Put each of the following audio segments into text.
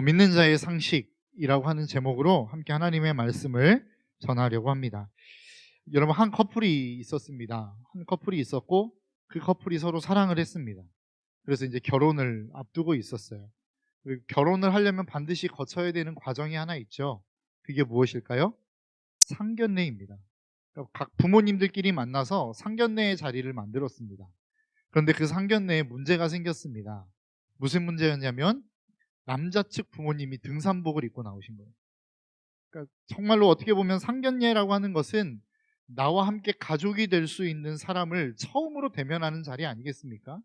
믿는 자의 상식이라고 하는 제목으로 함께 하나님의 말씀을 전하려고 합니다. 여러분, 한 커플이 있었습니다. 한 커플이 있었고 그 커플이 서로 사랑을 했습니다. 그래서 이제 결혼을 앞두고 있었어요. 그리고 결혼을 하려면 반드시 거쳐야 되는 과정이 하나 있죠. 그게 무엇일까요? 상견례입니다. 그러니까 각 부모님들끼리 만나서 상견례의 자리를 만들었습니다. 그런데 그 상견례에 문제가 생겼습니다. 무슨 문제였냐면 남자 측 부모님이 등산복을 입고 나오신 거예요. 그러니까 정말로 어떻게 보면 상견례라고 하는 것은 나와 함께 가족이 될 수 있는 사람을 처음으로 대면하는 자리 아니겠습니까?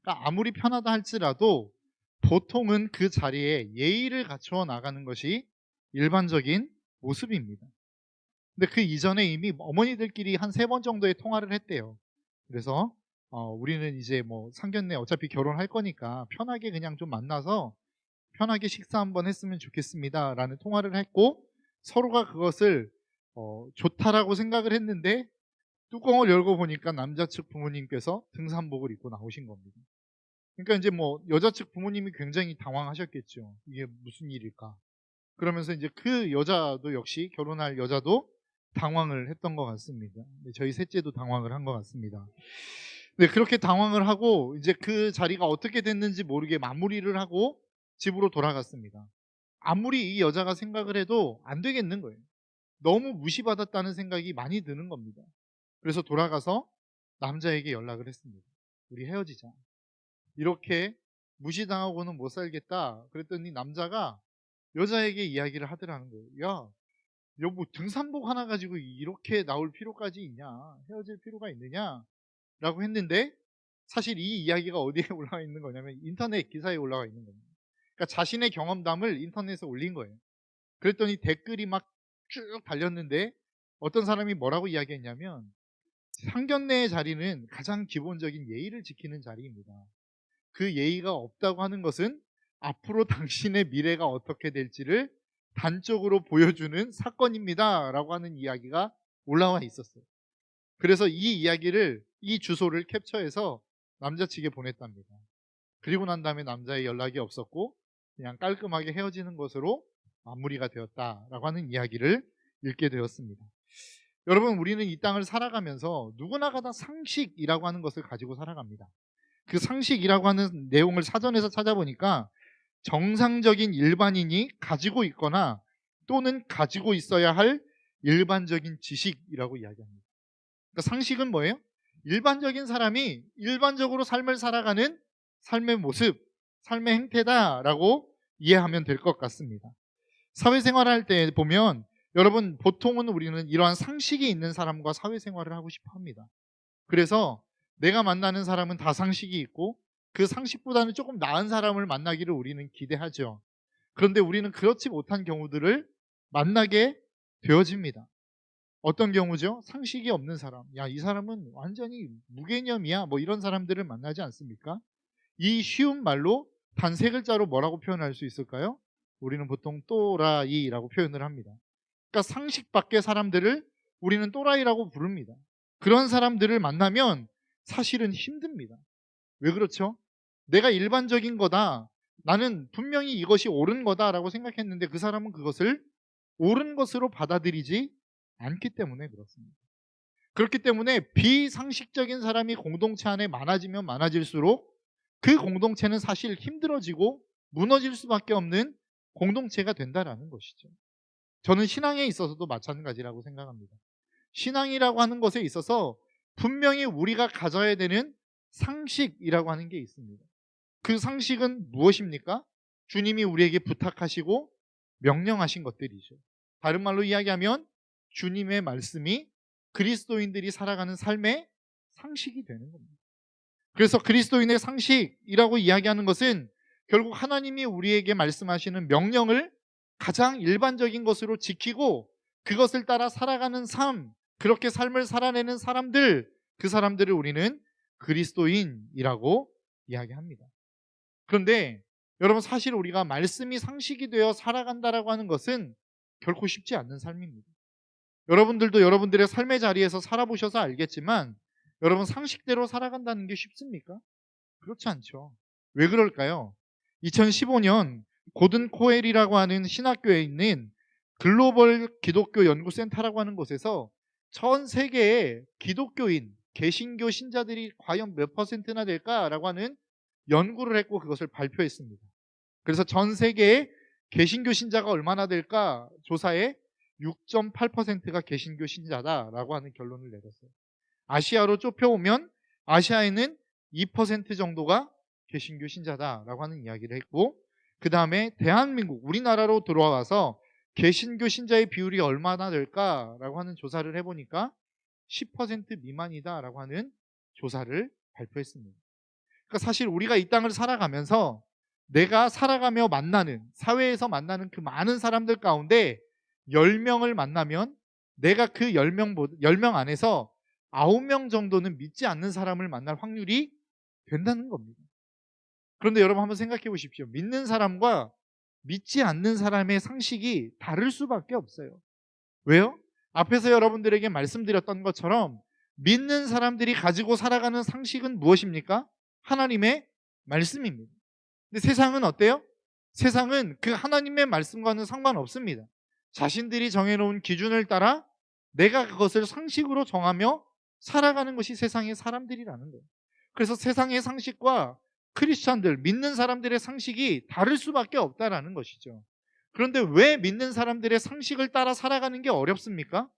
그러니까 아무리 편하다 할지라도 보통은 그 자리에 예의를 갖추어 나가는 것이 일반적인 모습입니다. 근데 그 이전에 이미 어머니들끼리 한 3번 정도의 통화를 했대요. 그래서 우리는 이제 뭐 상견례 어차피 결혼할 거니까 편하게 그냥 좀 만나서 편하게 식사 한번 했으면 좋겠습니다 라는 통화를 했고, 서로가 그것을 좋다라고 생각을 했는데 뚜껑을 열고 보니까 남자 측 부모님께서 등산복을 입고 나오신 겁니다. 그러니까 이제 뭐 여자 측 부모님이 굉장히 당황하셨겠죠. 이게 무슨 일일까? 그러면서 이제 그 여자도 역시 결혼할 여자도 당황을 했던 것 같습니다. 저희 셋째도 당황을 한 것 같습니다. 네, 그렇게 당황을 하고 이제 그 자리가 어떻게 됐는지 모르게 마무리를 하고 집으로 돌아갔습니다. 아무리 이 여자가 생각을 해도 안 되겠는 거예요. 너무 무시받았다는 생각이 많이 드는 겁니다. 그래서 돌아가서 남자에게 연락을 했습니다. 우리 헤어지자. 이렇게 무시당하고는 못 살겠다. 그랬더니 남자가 여자에게 이야기를 하더라는 거예요. 야, 여보, 등산복 하나 가지고 이렇게 나올 필요까지 있냐? 헤어질 필요가 있느냐? 라고 했는데, 사실 이 이야기가 어디에 올라와 있는 거냐면 인터넷 기사에 올라와 있는 겁니다. 그러니까 자신의 경험담을 인터넷에 올린 거예요. 그랬더니 댓글이 막 쭉 달렸는데 어떤 사람이 뭐라고 이야기했냐면, 상견례의 자리는 가장 기본적인 예의를 지키는 자리입니다. 그 예의가 없다고 하는 것은 앞으로 당신의 미래가 어떻게 될지를 단적으로 보여주는 사건입니다 라고 하는 이야기가 올라와 있었어요. 그래서 이 주소를 캡처해서 남자 측에 보냈답니다. 그리고 난 다음에 남자의 연락이 없었고 그냥 깔끔하게 헤어지는 것으로 마무리가 되었다라고 하는 이야기를 읽게 되었습니다. 여러분, 우리는 이 땅을 살아가면서 누구나가 다 상식이라고 하는 것을 가지고 살아갑니다. 그 상식이라고 하는 내용을 사전에서 찾아보니까 정상적인 일반인이 가지고 있거나 또는 가지고 있어야 할 일반적인 지식이라고 이야기합니다. 그러니까 상식은 뭐예요? 일반적인 사람이 일반적으로 삶을 살아가는 삶의 모습, 삶의 행태다라고 이해하면 될 것 같습니다. 사회생활할 때 보면 여러분, 보통은 우리는 이러한 상식이 있는 사람과 사회생활을 하고 싶어 합니다. 그래서 내가 만나는 사람은 다 상식이 있고 그 상식보다는 조금 나은 사람을 만나기를 우리는 기대하죠. 그런데 우리는 그렇지 못한 경우들을 만나게 되어집니다. 어떤 경우죠? 상식이 없는 사람. 야, 이 사람은 완전히 무개념이야. 뭐 이런 사람들을 만나지 않습니까? 이 쉬운 말로 단 3글자로 뭐라고 표현할 수 있을까요? 우리는 보통 또라이라고 표현을 합니다. 그러니까 상식 밖의 사람들을 우리는 또라이라고 부릅니다. 그런 사람들을 만나면 사실은 힘듭니다. 왜 그렇죠? 내가 일반적인 거다, 나는 분명히 이것이 옳은 거다라고 생각했는데 그 사람은 그것을 옳은 것으로 받아들이지 않기 때문에 그렇습니다. 그렇기 때문에 비상식적인 사람이 공동체 안에 많아지면 많아질수록 그 공동체는 사실 힘들어지고 무너질 수밖에 없는 공동체가 된다라는 것이죠. 저는 신앙에 있어서도 마찬가지라고 생각합니다. 신앙이라고 하는 것에 있어서 분명히 우리가 가져야 되는 상식이라고 하는 게 있습니다. 그 상식은 무엇입니까? 주님이 우리에게 부탁하시고 명령하신 것들이죠. 다른 말로 이야기하면 주님의 말씀이 그리스도인들이 살아가는 삶의 상식이 되는 겁니다. 그래서 그리스도인의 상식이라고 이야기하는 것은 결국 하나님이 우리에게 말씀하시는 명령을 가장 일반적인 것으로 지키고 그것을 따라 살아가는 삶, 그렇게 삶을 살아내는 사람들, 그 사람들을 우리는 그리스도인이라고 이야기합니다. 그런데 여러분, 사실 우리가 말씀이 상식이 되어 살아간다라고 하는 것은 결코 쉽지 않는 삶입니다. 여러분들도 여러분들의 삶의 자리에서 살아보셔서 알겠지만 여러분, 상식대로 살아간다는 게 쉽습니까? 그렇지 않죠. 왜 그럴까요? 2015년 고든 코엘이라고 하는 신학교에 있는 글로벌 기독교 연구센터라고 하는 곳에서 전 세계의 기독교인, 개신교 신자들이 과연 몇 퍼센트나 될까라고 하는 연구를 했고 그것을 발표했습니다. 그래서 전 세계의 개신교 신자가 얼마나 될까 조사에 6.8%가 개신교 신자다라고 하는 결론을 내렸어요. 아시아로 좁혀오면 아시아에는 2% 정도가 개신교 신자다라고 하는 이야기를 했고, 그 다음에 대한민국, 우리나라로 들어와서 개신교 신자의 비율이 얼마나 될까라고 하는 조사를 해보니까 10% 미만이다라고 하는 조사를 발표했습니다. 그러니까 사실 우리가 이 땅을 살아가면서 내가 살아가며 만나는, 사회에서 만나는 그 많은 사람들 가운데 10명을 만나면 내가 그 10명 안에서 9명 정도는 믿지 않는 사람을 만날 확률이 된다는 겁니다. 그런데 여러분 한번 생각해 보십시오. 믿는 사람과 믿지 않는 사람의 상식이 다를 수밖에 없어요. 왜요? 앞에서 여러분들에게 말씀드렸던 것처럼 믿는 사람들이 가지고 살아가는 상식은 무엇입니까? 하나님의 말씀입니다. 근데 세상은 어때요? 세상은 그 하나님의 말씀과는 상관없습니다. 자신들이 정해놓은 기준을 따라 내가 그것을 상식으로 정하며 살아가는 것이 세상의 사람들이라는 거예요. 그래서 세상의 상식과 크리스찬들, 믿는 사람들의 상식이 다를 수밖에 없다라는 것이죠. 그런데 왜 믿는 사람들의 상식을 따라 살아가는 게 어렵습니까?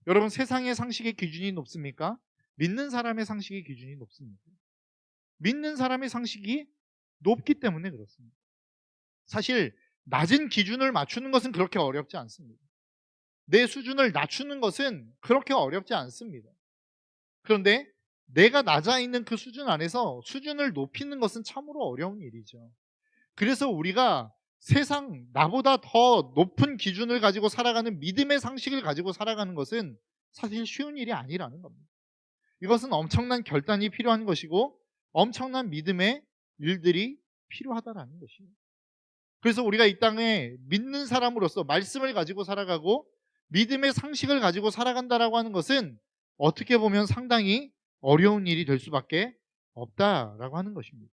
여러분, 세상의 상식의 기준이 높습니까? 믿는 사람의 상식의 기준이 높습니다. 믿는 사람의 상식이 높기 때문에 그렇습니다. 사실 낮은 기준을 맞추는 것은 그렇게 어렵지 않습니다. 내 수준을 낮추는 것은 그렇게 어렵지 않습니다. 그런데 내가 낮아 있는 그 수준 안에서 수준을 높이는 것은 참으로 어려운 일이죠. 그래서 우리가 세상 나보다 더 높은 기준을 가지고 살아가는 믿음의 상식을 가지고 살아가는 것은 사실 쉬운 일이 아니라는 겁니다. 이것은 엄청난 결단이 필요한 것이고 엄청난 믿음의 일들이 필요하다라는 것이에요. 그래서 우리가 이 땅에 믿는 사람으로서 말씀을 가지고 살아가고 믿음의 상식을 가지고 살아간다라고 하는 것은 어떻게 보면 상당히 어려운 일이 될 수밖에 없다라고 하는 것입니다.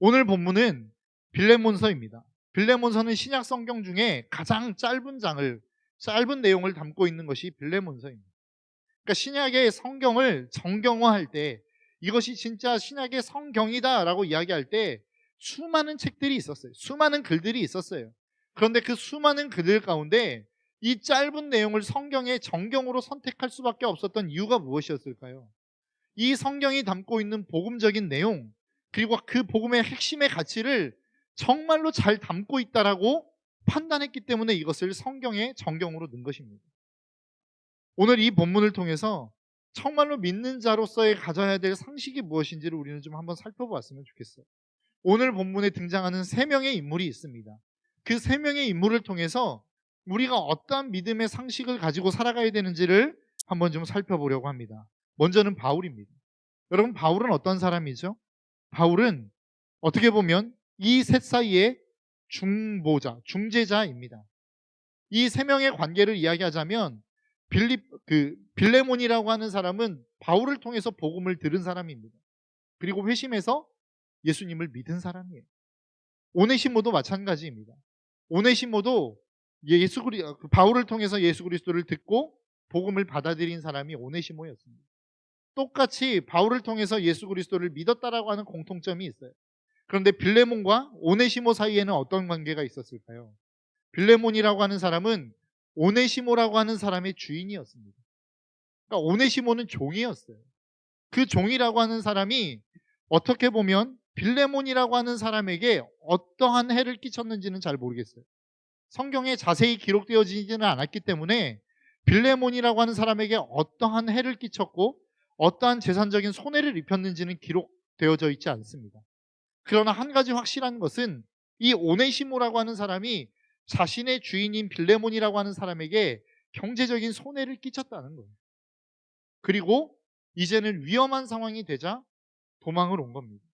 오늘 본문은 빌레몬서입니다. 빌레몬서는 신약 성경 중에 가장 짧은 내용을 담고 있는 것이 빌레몬서입니다. 그러니까 신약의 성경을 정경화할 때 이것이 진짜 신약의 성경이다라고 이야기할 때 수많은 책들이 있었어요. 수많은 글들이 있었어요. 그런데 그 수많은 글들 가운데 이 짧은 내용을 성경의 정경으로 선택할 수밖에 없었던 이유가 무엇이었을까요? 이 성경이 담고 있는 복음적인 내용, 그리고 그 복음의 핵심의 가치를 정말로 잘 담고 있다라고 판단했기 때문에 이것을 성경의 정경으로 넣은 것입니다. 오늘 이 본문을 통해서 정말로 믿는 자로서의 가져야 될 상식이 무엇인지를 우리는 좀 한번 살펴보았으면 좋겠어요. 오늘 본문에 등장하는 3명의 인물이 있습니다. 그 3명의 인물을 통해서 우리가 어떠한 믿음의 상식을 가지고 살아가야 되는지를 한번 좀 살펴보려고 합니다. 먼저는 바울입니다. 여러분, 바울은 어떤 사람이죠? 바울은 어떻게 보면 이 셋 사이의 중재자입니다. 이 3명의 관계를 이야기하자면 빌레몬이라고 하는 사람은 바울을 통해서 복음을 들은 사람입니다. 그리고 회심해서 예수님을 믿은 사람이에요. 오네시모도 마찬가지입니다. 오네시모도 바울을 통해서 예수 그리스도를 듣고 복음을 받아들인 사람이 오네시모였습니다. 똑같이 바울을 통해서 예수 그리스도를 믿었다라고 하는 공통점이 있어요. 그런데 빌레몬과 오네시모 사이에는 어떤 관계가 있었을까요? 빌레몬이라고 하는 사람은 오네시모라고 하는 사람의 주인이었습니다. 그러니까 오네시모는 종이었어요. 그 종이라고 하는 사람이 어떻게 보면 빌레몬이라고 하는 사람에게 어떠한 해를 끼쳤는지는 잘 모르겠어요. 성경에 자세히 기록되어지지는 않았기 때문에 빌레몬이라고 하는 사람에게 어떠한 해를 끼쳤고 어떠한 재산적인 손해를 입혔는지는 기록되어져 있지 않습니다. 그러나 한 가지 확실한 것은 이 오네시모라고 하는 사람이 자신의 주인인 빌레몬이라고 하는 사람에게 경제적인 손해를 끼쳤다는 거예요. 그리고 이제는 위험한 상황이 되자 도망을 온 겁니다.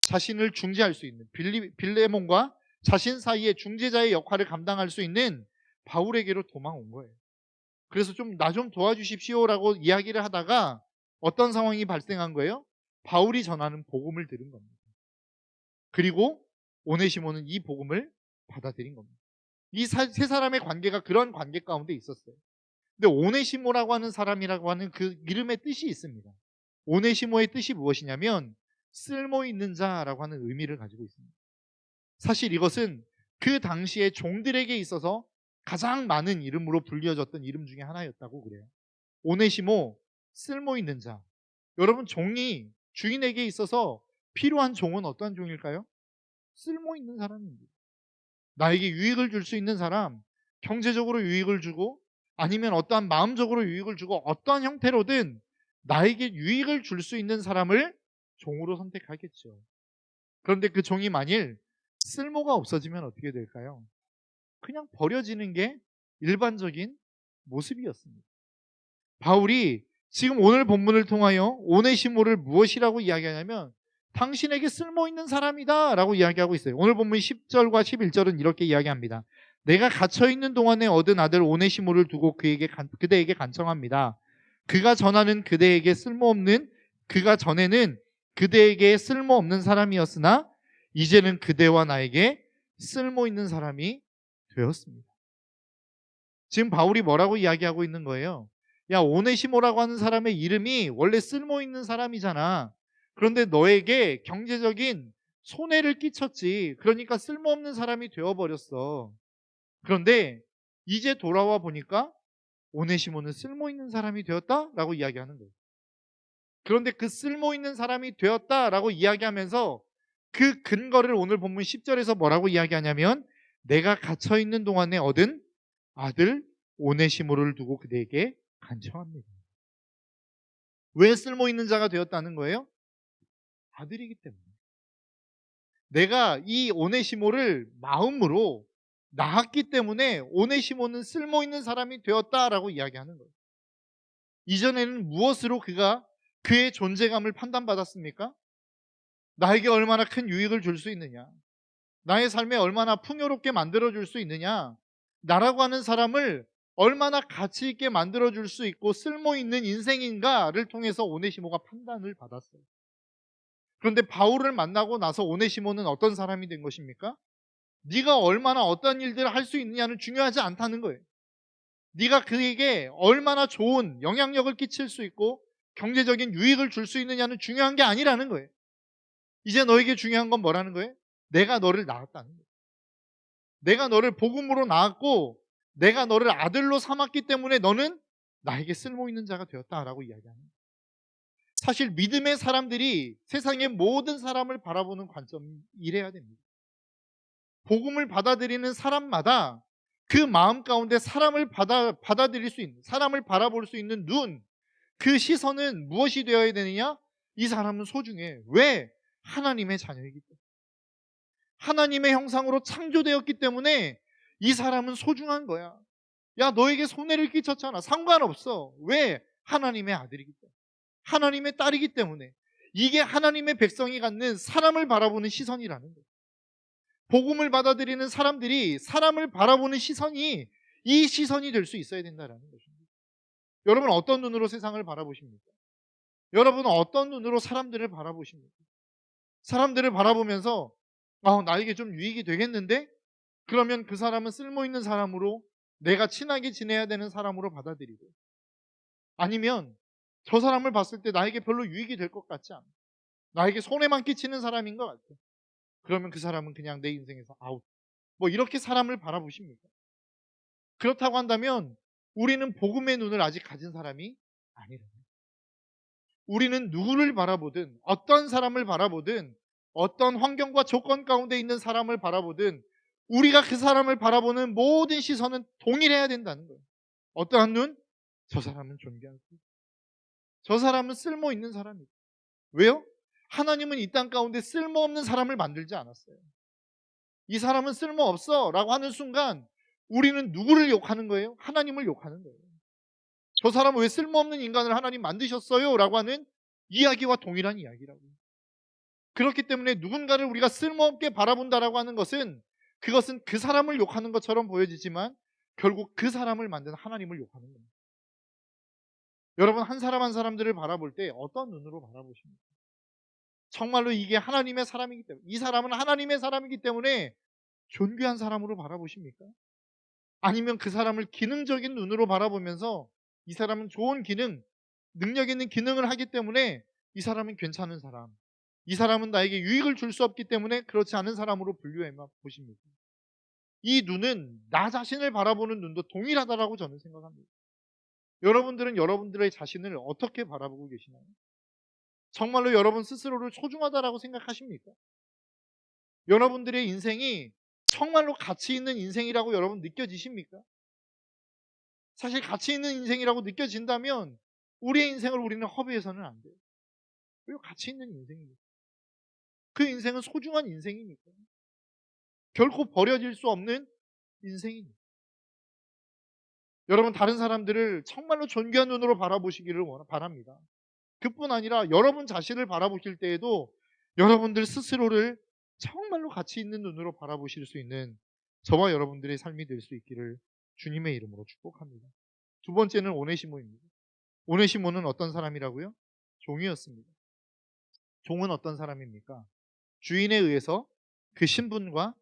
자신을 중재할 수 있는 빌레몬과 자신 사이의 중재자의 역할을 감당할 수 있는 바울에게로 도망온 거예요. 그래서 나 좀 도와주십시오라고 이야기를 하다가 어떤 상황이 발생한 거예요? 바울이 전하는 복음을 들은 겁니다. 그리고 오네시모는 이 복음을 받아들인 겁니다. 이 세 사람의 관계가 그런 관계 가운데 있었어요. 근데 오네시모라고 하는 사람이라고 하는 그 이름의 뜻이 있습니다. 오네시모의 뜻이 무엇이냐면 쓸모 있는 자라고 하는 의미를 가지고 있습니다. 사실 이것은 그 당시에 종들에게 있어서 가장 많은 이름으로 불려졌던 이름 중에 하나였다고 그래요. 오네시모, 쓸모 있는 자. 여러분, 종이 주인에게 있어서 필요한 종은 어떠한 종일까요? 쓸모 있는 사람입니다. 나에게 유익을 줄 수 있는 사람, 경제적으로 유익을 주고 아니면 어떠한 마음적으로 유익을 주고 어떠한 형태로든 나에게 유익을 줄 수 있는 사람을 종으로 선택하겠죠. 그런데 그 종이 만일 쓸모가 없어지면 어떻게 될까요? 그냥 버려지는 게 일반적인 모습이었습니다. 바울이 지금 오늘 본문을 통하여 오네시모를 무엇이라고 이야기하냐면 당신에게 쓸모있는 사람이다 라고 이야기하고 있어요. 오늘 본문 10절과 11절은 이렇게 이야기합니다. 내가 갇혀있는 동안에 얻은 아들 오네시모를 두고 그대에게 간청합니다. 그가 전에는 그대에게 쓸모없는 사람이었으나 이제는 그대와 나에게 쓸모있는 사람이 되었습니다. 지금 바울이 뭐라고 이야기하고 있는 거예요? 야, 오네시모라고 하는 사람의 이름이 원래 쓸모있는 사람이잖아. 그런데 너에게 경제적인 손해를 끼쳤지. 그러니까 쓸모없는 사람이 되어버렸어. 그런데 이제 돌아와 보니까 오네시모는 쓸모있는 사람이 되었다라고 이야기하는 거예요. 그런데 그 쓸모있는 사람이 되었다라고 이야기하면서 그 근거를 오늘 본문 10절에서 뭐라고 이야기하냐면 내가 갇혀있는 동안에 얻은 아들 오네시모를 두고 그대에게 간청합니다. 왜 쓸모있는 자가 되었다는 거예요? 아들이기 때문에. 내가 이 오네시모를 마음으로 낳았기 때문에 오네시모는 쓸모있는 사람이 되었다라고 이야기하는 거예요. 이전에는 무엇으로 그가 그의 존재감을 판단받았습니까? 나에게 얼마나 큰 유익을 줄 수 있느냐, 나의 삶에 얼마나 풍요롭게 만들어줄 수 있느냐, 나라고 하는 사람을 얼마나 가치 있게 만들어줄 수 있고 쓸모있는 인생인가를 통해서 오네시모가 판단을 받았어요. 그런데 바울을 만나고 나서 오네시모는 어떤 사람이 된 것입니까? 네가 얼마나 어떤 일들을 할 수 있느냐는 중요하지 않다는 거예요. 네가 그에게 얼마나 좋은 영향력을 끼칠 수 있고 경제적인 유익을 줄 수 있느냐는 중요한 게 아니라는 거예요. 이제 너에게 중요한 건 뭐라는 거예요? 내가 너를 낳았다는 거예요. 내가 너를 복음으로 낳았고 내가 너를 아들로 삼았기 때문에 너는 나에게 쓸모있는 자가 되었다라고 이야기하는 거예요. 사실 믿음의 사람들이 세상의 모든 사람을 바라보는 관점이 이래야 됩니다. 복음을 받아들이는 사람마다 그 마음 가운데 사람을 받아들일 수 있는, 사람을 바라볼 수 있는 눈, 그 시선은 무엇이 되어야 되느냐? 이 사람은 소중해. 왜? 하나님의 자녀이기 때문에. 하나님의 형상으로 창조되었기 때문에 이 사람은 소중한 거야. 야, 너에게 손해를 끼쳤잖아. 상관없어. 왜? 하나님의 아들이기 때문에. 하나님의 딸이기 때문에. 이게 하나님의 백성이 갖는 사람을 바라보는 시선이라는 거예요. 복음을 받아들이는 사람들이 사람을 바라보는 시선이 이 시선이 될 수 있어야 된다는 것입니다. 여러분 어떤 눈으로 세상을 바라보십니까? 여러분은 어떤 눈으로 사람들을 바라보십니까? 사람들을 바라보면서 나에게 좀 유익이 되겠는데? 그러면 그 사람은 쓸모있는 사람으로, 내가 친하게 지내야 되는 사람으로 받아들이고, 아니면 저 사람을 봤을 때 나에게 별로 유익이 될 것 같지 않아, 나에게 손해만 끼치는 사람인 것 같아, 그러면 그 사람은 그냥 내 인생에서 아웃, 뭐 이렇게 사람을 바라보십니까? 그렇다고 한다면 우리는 복음의 눈을 아직 가진 사람이 아니라, 우리는 누구를 바라보든 어떤 사람을 바라보든 어떤 환경과 조건 가운데 있는 사람을 바라보든 우리가 그 사람을 바라보는 모든 시선은 동일해야 된다는 거예요. 어떠한 눈? 저 사람은 존귀하고 저 사람은 쓸모 있는 사람이고. 왜요? 하나님은 이 땅 가운데 쓸모없는 사람을 만들지 않았어요. 이 사람은 쓸모없어 라고 하는 순간 우리는 누구를 욕하는 거예요? 하나님을 욕하는 거예요. 저 사람은 왜 쓸모없는 인간을 하나님 만드셨어요? 라고 하는 이야기와 동일한 이야기라고요. 그렇기 때문에 누군가를 우리가 쓸모없게 바라본다라고 하는 것은, 그것은 그 사람을 욕하는 것처럼 보여지지만 결국 그 사람을 만든 하나님을 욕하는 겁니다. 여러분 한 사람 한 사람들을 바라볼 때 어떤 눈으로 바라보십니까? 정말로 이게 하나님의 사람이기 때문에, 이 사람은 하나님의 사람이기 때문에 존귀한 사람으로 바라보십니까? 아니면 그 사람을 기능적인 눈으로 바라보면서 이 사람은 좋은 기능, 능력 있는 기능을 하기 때문에 이 사람은 괜찮은 사람, 이 사람은 나에게 유익을 줄 수 없기 때문에 그렇지 않은 사람으로 분류해 보십니까? 이 눈은 나 자신을 바라보는 눈도 동일하다라고 저는 생각합니다. 여러분들은 여러분들의 자신을 어떻게 바라보고 계시나요? 정말로 여러분 스스로를 소중하다라고 생각하십니까? 여러분들의 인생이 정말로 가치 있는 인생이라고 여러분 느껴지십니까? 사실 가치 있는 인생이라고 느껴진다면 우리의 인생을 우리는 허비해서는 안 돼요. 그리고 가치 있는 인생이니까. 그 인생은 소중한 인생이니까. 결코 버려질 수 없는 인생이니까. 여러분 다른 사람들을 정말로 존귀한 눈으로 바라보시기를 바랍니다. 그뿐 아니라 여러분 자신을 바라보실 때에도 여러분들 스스로를 정말로 가치 있는 눈으로 바라보실 수 있는 저와 여러분들의 삶이 될 수 있기를 주님의 이름으로 축복합니다. 두 번째는 오네시모입니다. 오네시모는 어떤 사람이라고요? 종이었습니다. 종은 어떤 사람입니까? 주인에 의해서 그 신분과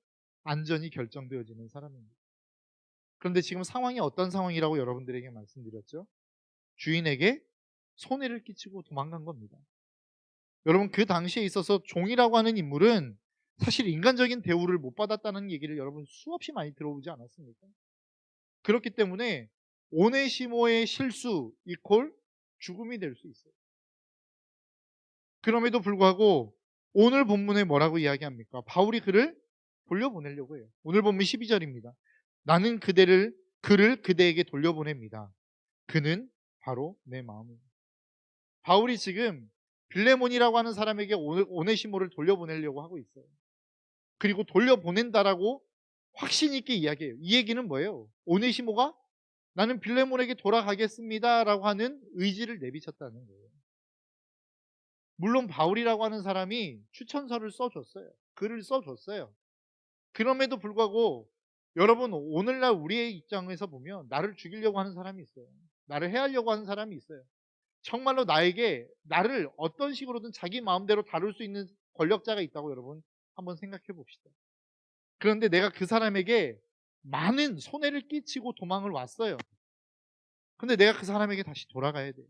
안전이 결정되어지는 사람입니다. 그런데 지금 상황이 어떤 상황이라고 여러분들에게 말씀드렸죠? 주인에게 손해를 끼치고 도망간 겁니다. 여러분 그 당시에 있어서 종이라고 하는 인물은 사실 인간적인 대우를 못 받았다는 얘기를 여러분 수없이 많이 들어보지 않았습니까? 그렇기 때문에 오네시모의 실수 이퀄 죽음이 될 수 있어요. 그럼에도 불구하고 오늘 본문에 뭐라고 이야기합니까? 바울이 그를 돌려보내려고 해요. 오늘 본문 12절입니다. 나는 그를 그대에게 돌려보냅니다. 그는 바로 내 마음입니다. 바울이 지금 빌레몬이라고 하는 사람에게 오네시모를 돌려보내려고 하고 있어요. 그리고 돌려보낸다라고 확신 있게 이야기해요. 이 얘기는 뭐예요? 오네시모가 나는 빌레몬에게 돌아가겠습니다라고 하는 의지를 내비쳤다는 거예요. 물론 바울이라고 하는 사람이 추천서를 써줬어요. 글을 써줬어요. 그럼에도 불구하고 여러분 오늘날 우리의 입장에서 보면 나를 죽이려고 하는 사람이 있어요. 나를 해하려고 하는 사람이 있어요. 정말로 나를 어떤 식으로든 자기 마음대로 다룰 수 있는 권력자가 있다고 여러분 한번 생각해 봅시다. 그런데 내가 그 사람에게 많은 손해를 끼치고 도망을 왔어요. 근데 내가 그 사람에게 다시 돌아가야 돼요.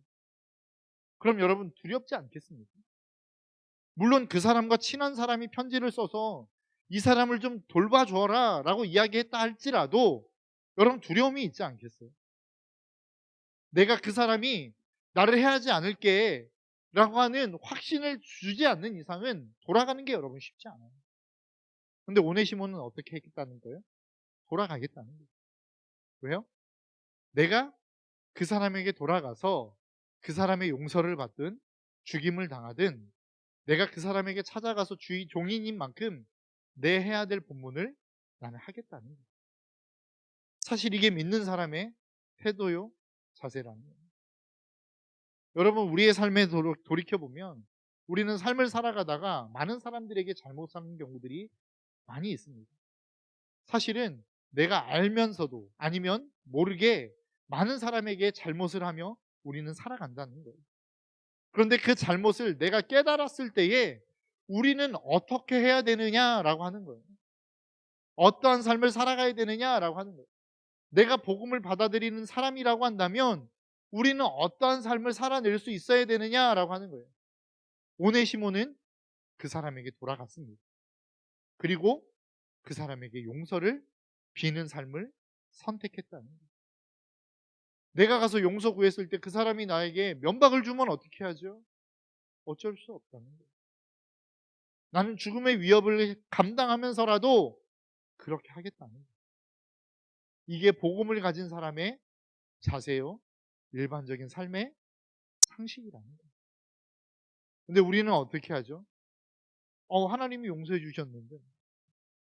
그럼 여러분 두렵지 않겠습니까? 물론 그 사람과 친한 사람이 편지를 써서 이 사람을 좀 돌봐줘라 라고 이야기했다 할지라도 여러분 두려움이 있지 않겠어요? 내가 그 사람이 나를 해하지 않을게 라고 하는 확신을 주지 않는 이상은 돌아가는 게 여러분 쉽지 않아요. 근데 오네시모는 어떻게 했다는 거예요? 돌아가겠다는 거예요. 왜요? 내가 그 사람에게 돌아가서 그 사람의 용서를 받든 죽임을 당하든 내가 그 사람에게 찾아가서 종인인 만큼 내 해야 될 본분을 나는 하겠다는 거예요. 사실 이게 믿는 사람의 태도요, 자세라는 거예요. 여러분 우리의 삶에 돌이켜보면 우리는 삶을 살아가다가 많은 사람들에게 잘못 사는 경우들이 많이 있습니다. 사실은 내가 알면서도 아니면 모르게 많은 사람에게 잘못을 하며 우리는 살아간다는 거예요. 그런데 그 잘못을 내가 깨달았을 때에 우리는 어떻게 해야 되느냐라고 하는 거예요. 어떠한 삶을 살아가야 되느냐라고 하는 거예요. 내가 복음을 받아들이는 사람이라고 한다면 우리는 어떠한 삶을 살아낼 수 있어야 되느냐라고 하는 거예요. 오네시모는 그 사람에게 돌아갔습니다. 그리고 그 사람에게 용서를 비는 삶을 선택했다는 거예요. 내가 가서 용서 구했을 때 그 사람이 나에게 면박을 주면 어떻게 하죠? 어쩔 수 없다는 거예요. 나는 죽음의 위협을 감당하면서라도 그렇게 하겠다는 거예요. 이게 복음을 가진 사람의 자세요, 일반적인 삶의 상식이라는 거예요. 근데 우리는 어떻게 하죠? 하나님이 용서해 주셨는데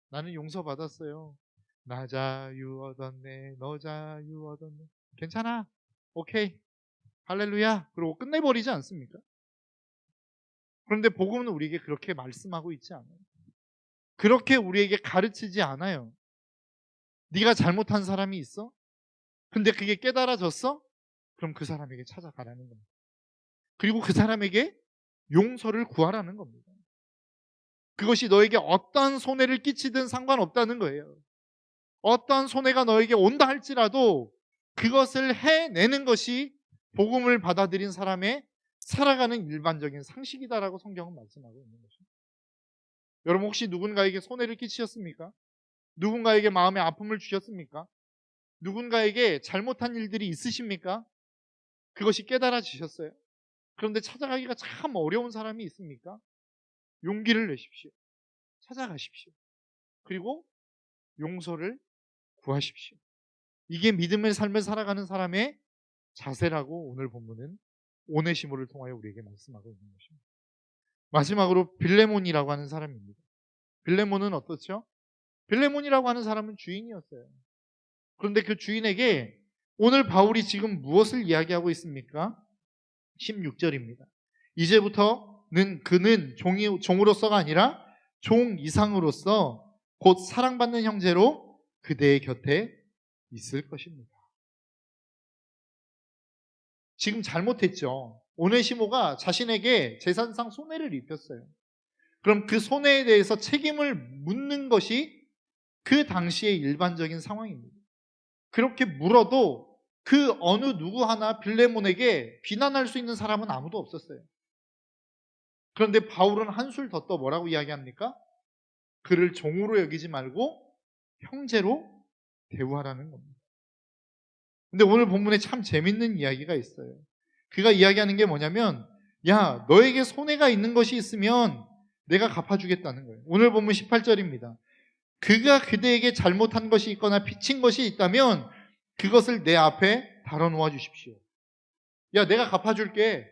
나는 용서받았어요. 나 자유 얻었네, 너 자유 얻었네. 괜찮아, 오케이, 할렐루야. 그러고 끝내버리지 않습니까? 그런데 복음은 우리에게 그렇게 말씀하고 있지 않아요. 그렇게 우리에게 가르치지 않아요. 네가 잘못한 사람이 있어? 근데 그게 깨달아졌어? 그럼 그 사람에게 찾아가라는 겁니다. 그리고 그 사람에게 용서를 구하라는 겁니다. 그것이 너에게 어떠한 손해를 끼치든 상관없다는 거예요. 어떠한 손해가 너에게 온다 할지라도 그것을 해내는 것이 복음을 받아들인 사람의 살아가는 일반적인 상식이다라고 성경은 말씀하고 있는 것입니다. 여러분 혹시 누군가에게 손해를 끼치셨습니까? 누군가에게 마음의 아픔을 주셨습니까? 누군가에게 잘못한 일들이 있으십니까? 그것이 깨달아지셨어요? 그런데 찾아가기가 참 어려운 사람이 있습니까? 용기를 내십시오. 찾아가십시오. 그리고 용서를 구하십시오. 이게 믿음의 삶을 살아가는 사람의 자세라고 오늘 본문은 오네시모를 통하여 우리에게 말씀하고 있는 것입니다. 마지막으로 빌레몬이라고 하는 사람입니다. 빌레몬은 어떻죠? 빌레몬이라고 하는 사람은 주인이었어요. 그런데 그 주인에게 오늘 바울이 지금 무엇을 이야기하고 있습니까? 16절입니다. 이제부터는 그는 종으로서가 아니라 종 이상으로서 곧 사랑받는 형제로 그대의 곁에 있을 것입니다. 지금 잘못했죠. 오네시모가 자신에게 재산상 손해를 입혔어요. 그럼 그 손해에 대해서 책임을 묻는 것이 그 당시의 일반적인 상황입니다. 그렇게 물어도 그 어느 누구 하나 빌레몬에게 비난할 수 있는 사람은 아무도 없었어요. 그런데 바울은 한술 더 떠 뭐라고 이야기합니까? 그를 종으로 여기지 말고 형제로 대우하라는 겁니다. 근데 오늘 본문에 참 재밌는 이야기가 있어요. 그가 이야기하는 게 뭐냐면 야 너에게 손해가 있는 것이 있으면 내가 갚아주겠다는 거예요. 오늘 본문 18절입니다. 그가 그대에게 잘못한 것이 있거나 빚진 것이 있다면 그것을 내 앞에 다뤄놓아 주십시오. 야 내가 갚아줄게.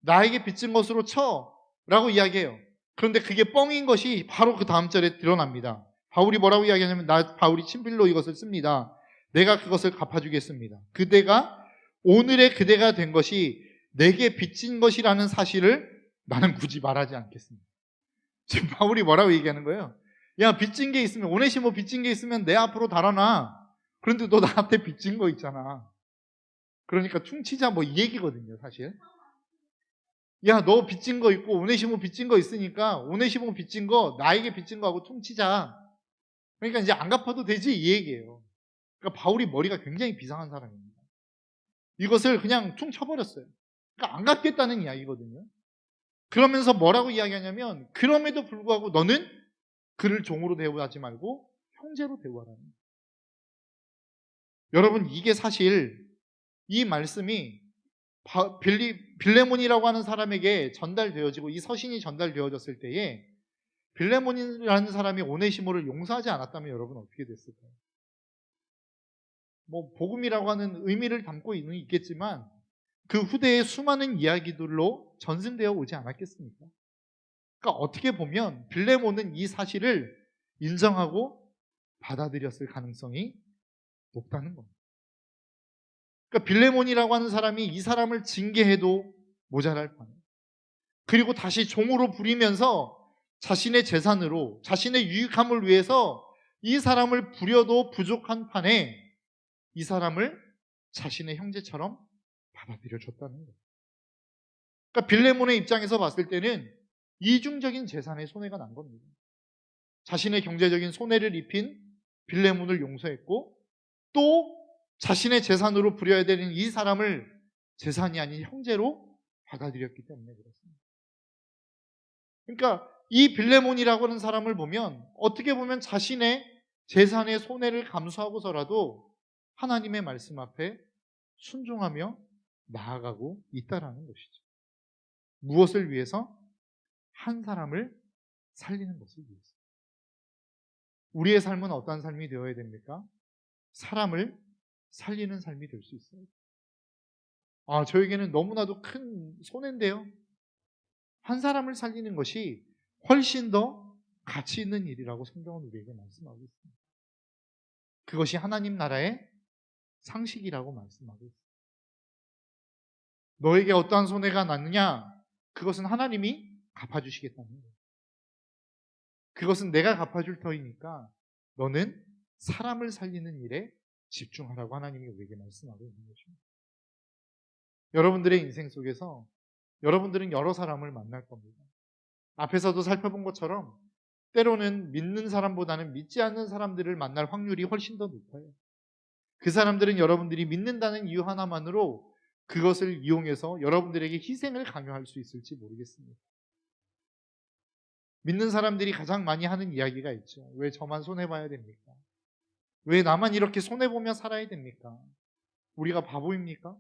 나에게 빚진 것으로 쳐 라고 이야기해요. 그런데 그게 뻥인 것이 바로 그 다음 절에 드러납니다. 바울이 뭐라고 이야기하냐면 바울이 친필로 이것을 씁니다. 내가 그것을 갚아주겠습니다. 오늘의 그대가 된 것이 내게 빚진 것이라는 사실을 나는 굳이 말하지 않겠습니다. 지금 바울이 뭐라고 얘기하는 거예요? 야 빚진 게 있으면 오네시모 빚진 게 있으면 내 앞으로 달아놔. 그런데 너 나한테 빚진 거 있잖아. 그러니까 퉁치자 뭐 이 얘기거든요 사실. 야 너 빚진 거 있고 오네시모 빚진 거 있으니까 오네시모 빚진 거 나에게 빚진 거하고 퉁치자. 그러니까 이제 안 갚아도 되지 이 얘기예요. 그러니까 바울이 머리가 굉장히 비상한 사람입니다. 이것을 그냥 퉁쳐버렸어요. 그러니까 안 갚겠다는 이야기거든요. 그러면서 뭐라고 이야기하냐면 그럼에도 불구하고 너는 그를 종으로 대우하지 말고 형제로 대우하라는 거예요. 여러분 이게 사실 이 말씀이 빌레몬이라고 하는 사람에게 전달되어지고 이 서신이 전달되어졌을 때에 빌레몬이라는 사람이 오네시모를 용서하지 않았다면 여러분 어떻게 됐을까요? 뭐 복음이라고 하는 의미를 담고 있겠지만 그 후대의 수많은 이야기들로 전승되어 오지 않았겠습니까? 그러니까 어떻게 보면 빌레몬은 이 사실을 인정하고 받아들였을 가능성이 높다는 겁니다. 그러니까 빌레몬이라고 하는 사람이 이 사람을 징계해도 모자랄 판에 그리고 다시 종으로 부리면서 자신의 재산으로 자신의 유익함을 위해서 이 사람을 부려도 부족한 판에 이 사람을 자신의 형제처럼 받아들여 줬다는 거예요. 그러니까 빌레몬의 입장에서 봤을 때는 이중적인 재산의 손해가 난 겁니다. 자신의 경제적인 손해를 입힌 빌레몬을 용서했고 또 자신의 재산으로 부려야 되는 이 사람을 재산이 아닌 형제로 받아들였기 때문에 그렇습니다. 그러니까 이 빌레몬이라고 하는 사람을 보면 어떻게 보면 자신의 재산의 손해를 감수하고서라도 하나님의 말씀 앞에 순종하며 나아가고 있다라는 것이죠. 무엇을 위해서? 한 사람을 살리는 것을 위해서. 우리의 삶은 어떠한 삶이 되어야 됩니까? 사람을 살리는 삶이 될 수 있어요. 저에게는 너무나도 큰 손해인데요. 한 사람을 살리는 것이 훨씬 더 가치 있는 일이라고 성경은 우리에게 말씀하고 있습니다. 그것이 하나님 나라의 상식이라고 말씀하고 있습니다. 너에게 어떠한 손해가 났느냐? 그것은 하나님이 갚아주시겠다는 거예요. 그것은 내가 갚아줄 터이니까 너는 사람을 살리는 일에 집중하라고 하나님이 우리에게 말씀하고 있는 것입니다. 여러분들의 인생 속에서 여러분들은 여러 사람을 만날 겁니다. 앞에서도 살펴본 것처럼 때로는 믿는 사람보다는 믿지 않는 사람들을 만날 확률이 훨씬 더 높아요. 그 사람들은 여러분들이 믿는다는 이유 하나만으로 그것을 이용해서 여러분들에게 희생을 강요할 수 있을지 모르겠습니다. 믿는 사람들이 가장 많이 하는 이야기가 있죠. 왜 저만 손해봐야 됩니까? 왜 나만 이렇게 손해보며 살아야 됩니까? 우리가 바보입니까?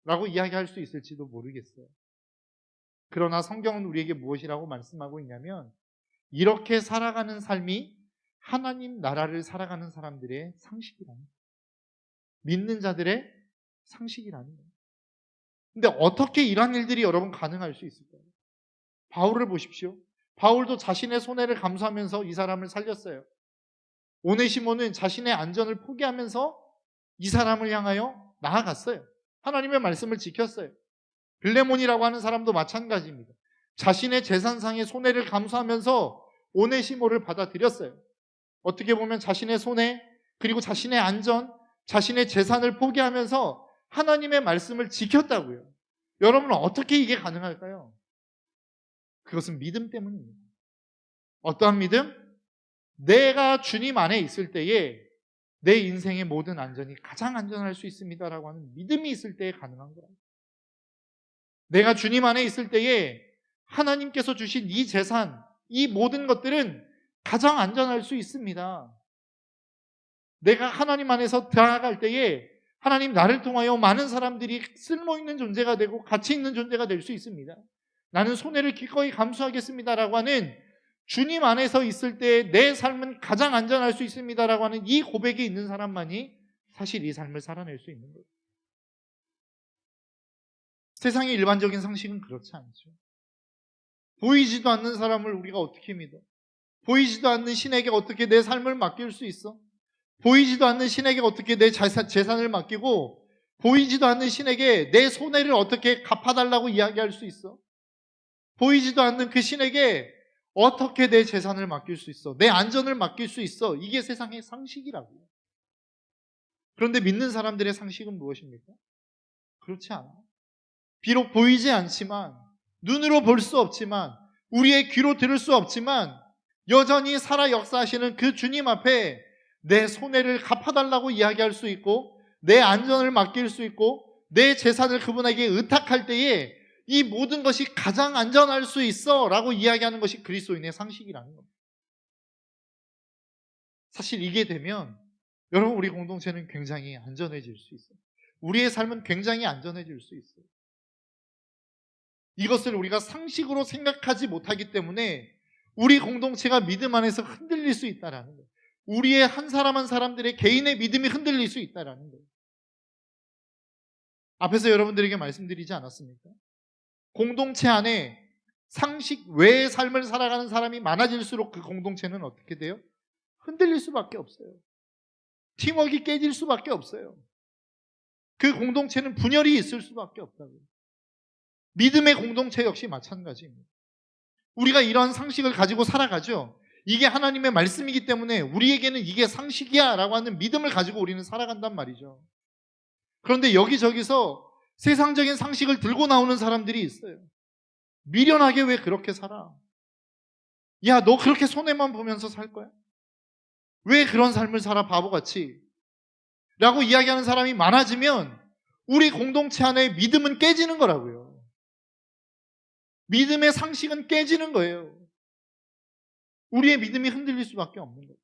라고 이야기할 수 있을지도 모르겠어요. 그러나 성경은 우리에게 무엇이라고 말씀하고 있냐면 이렇게 살아가는 삶이 하나님 나라를 살아가는 사람들의 상식이라는 거예요. 믿는 자들의 상식이라는 거예요. 근데 어떻게 이런 일들이 여러분 가능할 수 있을까요? 바울을 보십시오. 바울도 자신의 손해를 감수하면서 이 사람을 살렸어요. 오네시모는 자신의 안전을 포기하면서 이 사람을 향하여 나아갔어요. 하나님의 말씀을 지켰어요. 빌레몬이라고 하는 사람도 마찬가지입니다. 자신의 재산상의 손해를 감수하면서 오네시모를 받아들였어요. 어떻게 보면 자신의 손해, 그리고 자신의 안전, 자신의 재산을 포기하면서 하나님의 말씀을 지켰다고요. 여러분은 어떻게 이게 가능할까요? 그것은 믿음 때문입니다. 어떠한 믿음? 내가 주님 안에 있을 때에 내 인생의 모든 안전이 가장 안전할 수 있습니다라고 하는 믿음이 있을 때에 가능한 거예요. 내가 주님 안에 있을 때에 하나님께서 주신 이 재산, 이 모든 것들은 가장 안전할 수 있습니다. 내가 하나님 안에서 나아갈 때에 하나님 나를 통하여 많은 사람들이 쓸모있는 존재가 되고 가치 있는 존재가 될 수 있습니다. 나는 손해를 기꺼이 감수하겠습니다라고 하는 주님 안에서 있을 때 내 삶은 가장 안전할 수 있습니다라고 하는 이 고백이 있는 사람만이 사실 이 삶을 살아낼 수 있는 거예요. 세상의 일반적인 상식은 그렇지 않죠. 보이지도 않는 사람을 우리가 어떻게 믿어? 보이지도 않는 신에게 어떻게 내 삶을 맡길 수 있어? 보이지도 않는 신에게 어떻게 내 재산을 맡기고 보이지도 않는 신에게 내 손해를 어떻게 갚아달라고 이야기할 수 있어? 보이지도 않는 그 신에게 어떻게 내 재산을 맡길 수 있어? 내 안전을 맡길 수 있어? 이게 세상의 상식이라고요. 그런데 믿는 사람들의 상식은 무엇입니까? 그렇지 않아. 비록 보이지 않지만, 눈으로 볼 수 없지만, 우리의 귀로 들을 수 없지만 여전히 살아 역사하시는 그 주님 앞에 내 손해를 갚아달라고 이야기할 수 있고 내 안전을 맡길 수 있고 내 재산을 그분에게 의탁할 때에 이 모든 것이 가장 안전할 수 있어 라고 이야기하는 것이 그리스도인의 상식이라는 겁니다. 사실 이게 되면 여러분 우리 공동체는 굉장히 안전해질 수 있어요. 우리의 삶은 굉장히 안전해질 수 있어요. 이것을 우리가 상식으로 생각하지 못하기 때문에 우리 공동체가 믿음 안에서 흔들릴 수 있다는 거예요. 우리의 한 사람 한 사람들의 개인의 믿음이 흔들릴 수 있다는 거예요. 앞에서 여러분들에게 말씀드리지 않았습니까? 공동체 안에 상식 외의 삶을 살아가는 사람이 많아질수록 그 공동체는 어떻게 돼요? 흔들릴 수밖에 없어요. 팀워크가 깨질 수밖에 없어요. 그 공동체는 분열이 있을 수밖에 없다고요. 믿음의 공동체 역시 마찬가지입니다. 우리가 이런 상식을 가지고 살아가죠. 이게 하나님의 말씀이기 때문에 우리에게는 이게 상식이야 라고 하는 믿음을 가지고 우리는 살아간단 말이죠. 그런데 여기저기서 세상적인 상식을 들고 나오는 사람들이 있어요. 미련하게 왜 그렇게 살아? 야, 너 그렇게 손해만 보면서 살 거야? 왜 그런 삶을 살아 바보같이? 라고 이야기하는 사람이 많아지면 우리 공동체 안에 믿음은 깨지는 거라고요. 믿음의 상식은 깨지는 거예요. 우리의 믿음이 흔들릴 수밖에 없는 거예요.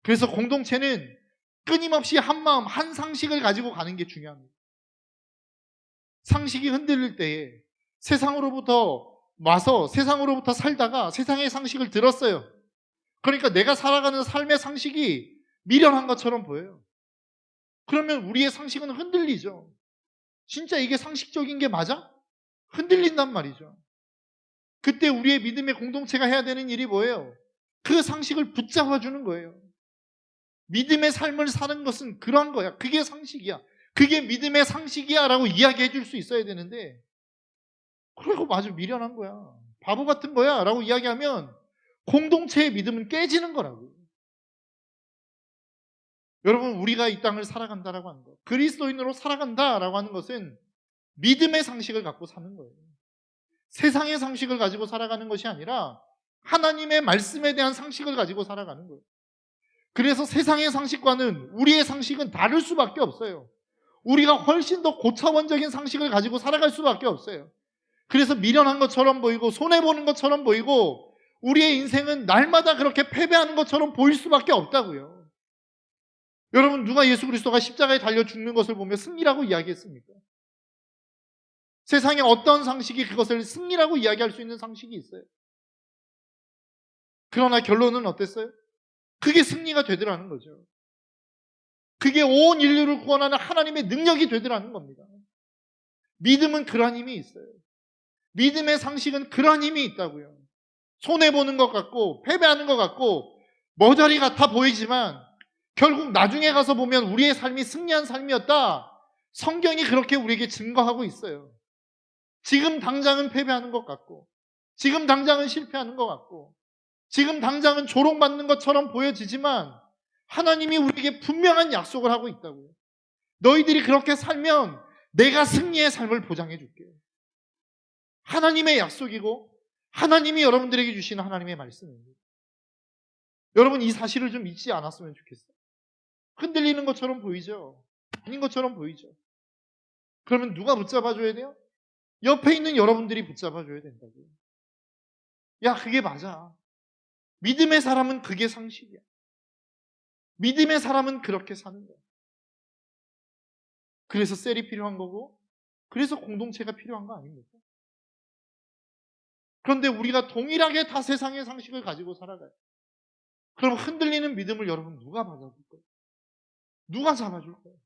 그래서 공동체는 끊임없이 한 마음, 한 상식을 가지고 가는 게 중요합니다. 상식이 흔들릴 때에 세상으로부터 와서 세상으로부터 살다가 세상의 상식을 들었어요. 그러니까 내가 살아가는 삶의 상식이 미련한 것처럼 보여요. 그러면 우리의 상식은 흔들리죠. 진짜 이게 상식적인 게 맞아? 흔들린단 말이죠. 그때 우리의 믿음의 공동체가 해야 되는 일이 뭐예요? 그 상식을 붙잡아주는 거예요. 믿음의 삶을 사는 것은 그런 거야. 그게 상식이야. 그게 믿음의 상식이야 라고 이야기해 줄 수 있어야 되는데 그리고 아주 미련한 거야. 바보 같은 거야 라고 이야기하면 공동체의 믿음은 깨지는 거라고요. 여러분 우리가 이 땅을 살아간다라고 하는 거, 그리스도인으로 살아간다라고 하는 것은 믿음의 상식을 갖고 사는 거예요. 세상의 상식을 가지고 살아가는 것이 아니라 하나님의 말씀에 대한 상식을 가지고 살아가는 거예요. 그래서 세상의 상식과는 우리의 상식은 다를 수밖에 없어요. 우리가 훨씬 더 고차원적인 상식을 가지고 살아갈 수밖에 없어요. 그래서 미련한 것처럼 보이고 손해보는 것처럼 보이고 우리의 인생은 날마다 그렇게 패배하는 것처럼 보일 수밖에 없다고요. 여러분, 누가 예수 그리스도가 십자가에 달려 죽는 것을 보며 승리라고 이야기했습니까? 세상에 어떤 상식이 그것을 승리라고 이야기할 수 있는 상식이 있어요? 그러나 결론은 어땠어요? 그게 승리가 되더라는 거죠. 그게 온 인류를 구원하는 하나님의 능력이 되더라는 겁니다. 믿음은 그러한 힘이 있어요. 믿음의 상식은 그러한 힘이 있다고요. 손해보는 것 같고 패배하는 것 같고 머저리 같아 보이지만 결국 나중에 가서 보면 우리의 삶이 승리한 삶이었다. 성경이 그렇게 우리에게 증거하고 있어요. 지금 당장은 패배하는 것 같고 지금 당장은 실패하는 것 같고 지금 당장은 조롱받는 것처럼 보여지지만 하나님이 우리에게 분명한 약속을 하고 있다고요. 너희들이 그렇게 살면 내가 승리의 삶을 보장해 줄게. 하나님의 약속이고 하나님이 여러분들에게 주시는 하나님의 말씀입니다. 여러분, 이 사실을 좀 잊지 않았으면 좋겠어요. 흔들리는 것처럼 보이죠? 아닌 것처럼 보이죠? 그러면 누가 붙잡아줘야 돼요? 옆에 있는 여러분들이 붙잡아줘야 된다고요. 야, 그게 맞아. 믿음의 사람은 그게 상식이야. 믿음의 사람은 그렇게 사는 거야. 그래서 셀이 필요한 거고 그래서 공동체가 필요한 거 아닙니까? 그런데 우리가 동일하게 다 세상의 상식을 가지고 살아가요. 그럼 흔들리는 믿음을 여러분 누가 받아줄 거예요? 누가 잡아줄 거예요?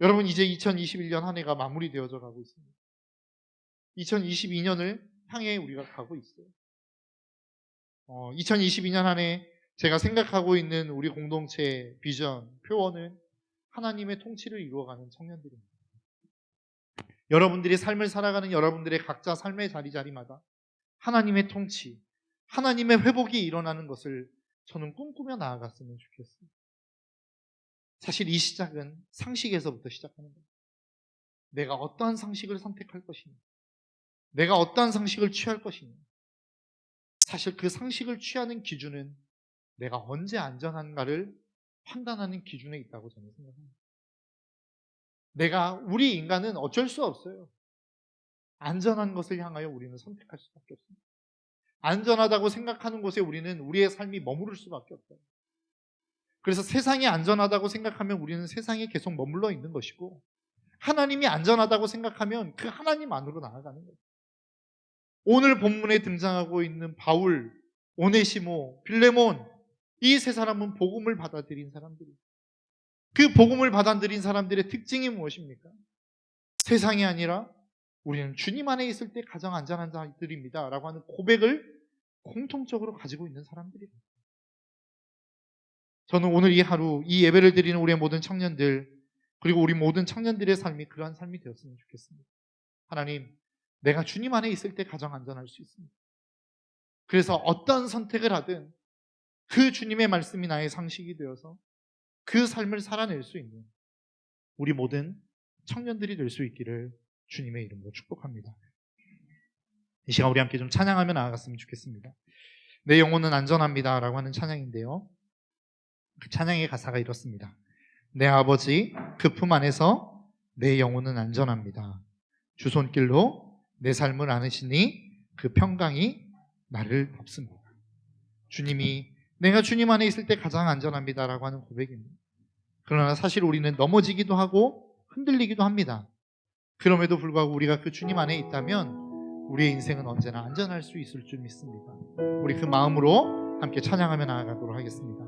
여러분, 이제 2021년 한 해가 마무리되어져 가고 있습니다. 2022년을 향해 우리가 가고 있어요. 2022년 한 해 제가 생각하고 있는 우리 공동체 비전, 표어는 하나님의 통치를 이루어가는 청년들입니다. 여러분들이 삶을 살아가는 여러분들의 각자 삶의 자리자리마다 하나님의 통치, 하나님의 회복이 일어나는 것을 저는 꿈꾸며 나아갔으면 좋겠어요. 사실 이 시작은 상식에서부터 시작하는 거예요. 내가 어떠한 상식을 선택할 것이냐, 내가 어떠한 상식을 취할 것이냐. 사실 그 상식을 취하는 기준은 내가 언제 안전한가를 판단하는 기준에 있다고 저는 생각합니다. 우리 인간은 어쩔 수 없어요. 안전한 것을 향하여 우리는 선택할 수밖에 없습니다. 안전하다고 생각하는 곳에 우리는 우리의 삶이 머무를 수밖에 없어요. 그래서 세상이 안전하다고 생각하면 우리는 세상에 계속 머물러 있는 것이고, 하나님이 안전하다고 생각하면 그 하나님 안으로 나아가는 거예요. 오늘 본문에 등장하고 있는 바울, 오네시모, 빌레몬, 이 세 사람은 복음을 받아들인 사람들이에요. 그 복음을 받아들인 사람들의 특징이 무엇입니까? 세상이 아니라 우리는 주님 안에 있을 때 가장 안전한 자들입니다 라고 하는 고백을 공통적으로 가지고 있는 사람들이에요. 저는 오늘 이 하루 이 예배를 드리는 우리의 모든 청년들, 그리고 우리 모든 청년들의 삶이 그러한 삶이 되었으면 좋겠습니다. 하나님, 내가 주님 안에 있을 때 가장 안전할 수 있습니다. 그래서 어떤 선택을 하든 그 주님의 말씀이 나의 상식이 되어서 그 삶을 살아낼 수 있는 우리 모든 청년들이 될 수 있기를 주님의 이름으로 축복합니다. 이 시간 우리 함께 좀 찬양하며 나아갔으면 좋겠습니다. 내 영혼은 안전합니다 라고 하는 찬양인데요, 그 찬양의 가사가 이렇습니다. 내 아버지 그 품 안에서 내 영혼은 안전합니다. 주 손길로 내 삶을 안으시니 그 평강이 나를 덮습니다. 주님이 내가 주님 안에 있을 때 가장 안전합니다 라고 하는 고백입니다. 그러나 사실 우리는 넘어지기도 하고 흔들리기도 합니다. 그럼에도 불구하고 우리가 그 주님 안에 있다면 우리의 인생은 언제나 안전할 수 있을 줄 믿습니다. 우리 그 마음으로 함께 찬양하며 나아가도록 하겠습니다.